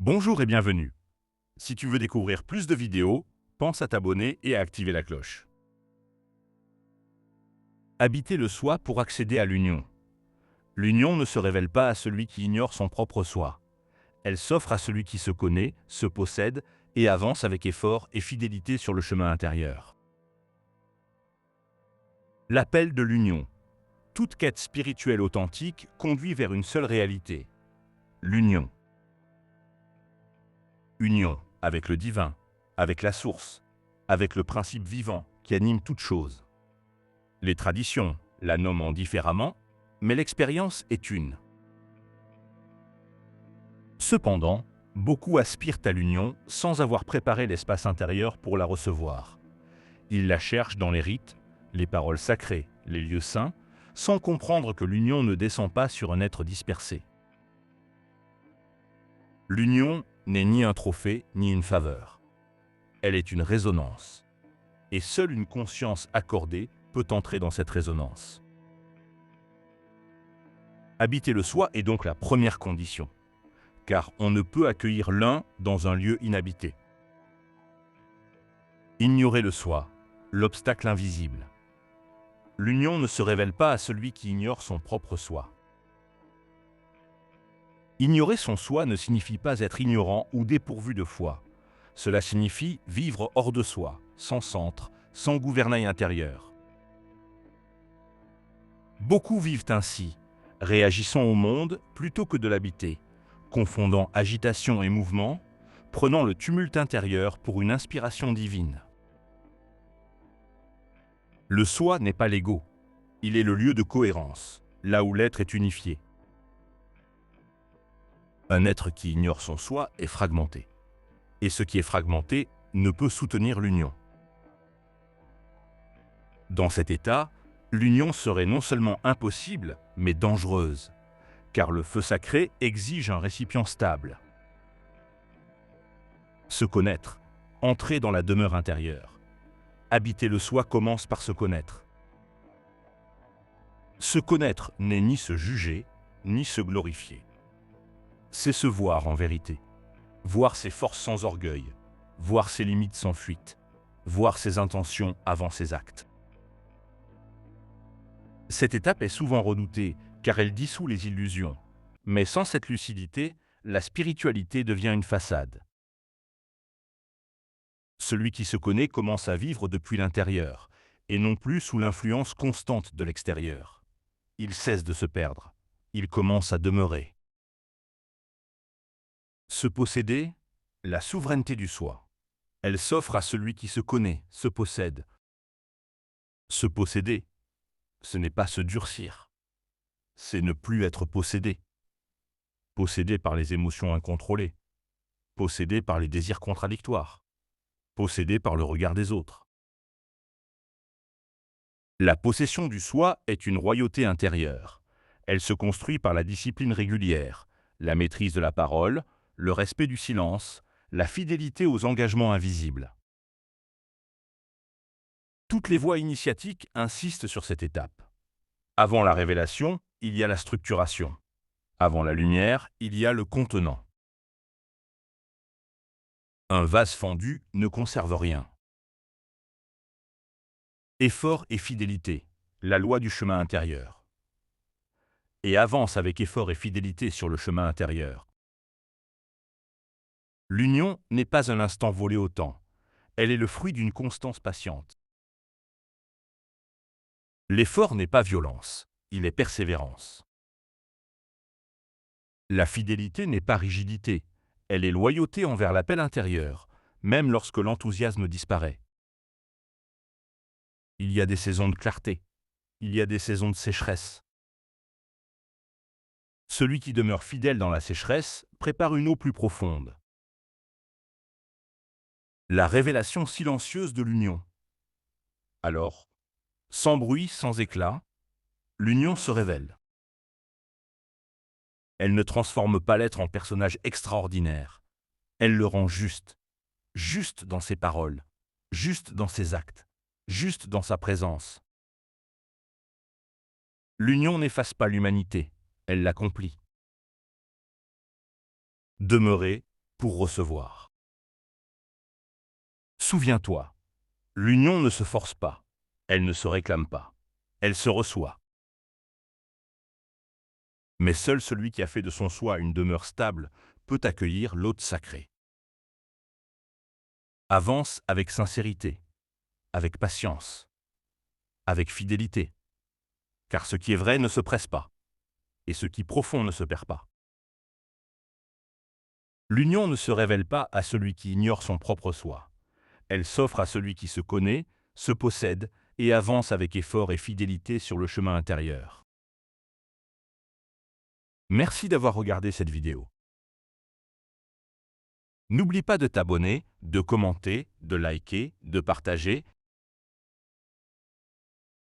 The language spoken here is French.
Bonjour et bienvenue. Si tu veux découvrir plus de vidéos, pense à t'abonner et à activer la cloche. Habiter le soi pour accéder à l'union. L'union ne se révèle pas à celui qui ignore son propre soi. Elle s'offre à celui qui se connaît, se possède et avance avec effort et fidélité sur le chemin intérieur. L'appel de l'union. Toute quête spirituelle authentique conduit vers une seule réalité, l'union. Union avec le divin, avec la source, avec le principe vivant qui anime toute chose. Les traditions la nomment différemment, mais l'expérience est une. Cependant, beaucoup aspirent à l'union sans avoir préparé l'espace intérieur pour la recevoir. Ils la cherchent dans les rites, les paroles sacrées, les lieux saints, sans comprendre que l'union ne descend pas sur un être dispersé. L'union n'est ni un trophée ni une faveur. Elle est une résonance. Et seule une conscience accordée peut entrer dans cette résonance. Habiter le soi est donc la première condition, car on ne peut accueillir l'un dans un lieu inhabité. Ignorer le soi, l'obstacle invisible. L'union ne se révèle pas à celui qui ignore son propre soi. Ignorer son soi ne signifie pas être ignorant ou dépourvu de foi. Cela signifie vivre hors de soi, sans centre, sans gouvernail intérieur. Beaucoup vivent ainsi, réagissant au monde plutôt que de l'habiter, confondant agitation et mouvement, prenant le tumulte intérieur pour une inspiration divine. Le soi n'est pas l'ego, il est le lieu de cohérence, là où l'être est unifié. Un être qui ignore son soi est fragmenté, et ce qui est fragmenté ne peut soutenir l'union. Dans cet état, l'union serait non seulement impossible, mais dangereuse, car le feu sacré exige un récipient stable. Se connaître, entrer dans la demeure intérieure. Habiter le soi commence par se connaître. Se connaître n'est ni se juger, ni se glorifier. C'est se voir en vérité, voir ses forces sans orgueil, voir ses limites sans fuite, voir ses intentions avant ses actes. Cette étape est souvent redoutée car elle dissout les illusions, mais sans cette lucidité, la spiritualité devient une façade. Celui qui se connaît commence à vivre depuis l'intérieur, et non plus sous l'influence constante de l'extérieur. Il cesse de se perdre, il commence à demeurer. Se posséder, la souveraineté du soi. Elle s'offre à celui qui se connaît, se possède. Se posséder, ce n'est pas se durcir, c'est ne plus être possédé. Possédé par les émotions incontrôlées, possédé par les désirs contradictoires, possédé par le regard des autres. La possession du soi est une royauté intérieure. Elle se construit par la discipline régulière, la maîtrise de la parole, le respect du silence, la fidélité aux engagements invisibles. Toutes les voies initiatiques insistent sur cette étape. Avant la révélation, il y a la structuration. Avant la lumière, il y a le contenant. Un vase fendu ne conserve rien. Effort et fidélité, la loi du chemin intérieur. Et avance avec effort et fidélité sur le chemin intérieur. L'union n'est pas un instant volé au temps. Elle est le fruit d'une constance patiente. L'effort n'est pas violence, il est persévérance. La fidélité n'est pas rigidité, elle est loyauté envers l'appel intérieur, même lorsque l'enthousiasme disparaît. Il y a des saisons de clarté, il y a des saisons de sécheresse. Celui qui demeure fidèle dans la sécheresse prépare une eau plus profonde. La révélation silencieuse de l'union. Alors, sans bruit, sans éclat, l'union se révèle. Elle ne transforme pas l'être en personnage extraordinaire. Elle le rend juste, juste dans ses paroles, juste dans ses actes, juste dans sa présence. L'union n'efface pas l'humanité, elle l'accomplit. Demeurer pour recevoir. Souviens-toi, l'union ne se force pas, elle ne se réclame pas, elle se reçoit. Mais seul celui qui a fait de son soi une demeure stable peut accueillir l'hôte sacré. Avance avec sincérité, avec patience, avec fidélité, car ce qui est vrai ne se presse pas, et ce qui est profond ne se perd pas. L'union ne se révèle pas à celui qui ignore son propre soi. Elle s'offre à celui qui se connaît, se possède et avance avec effort et fidélité sur le chemin intérieur. Merci d'avoir regardé cette vidéo. N'oublie pas de t'abonner, de commenter, de liker, de partager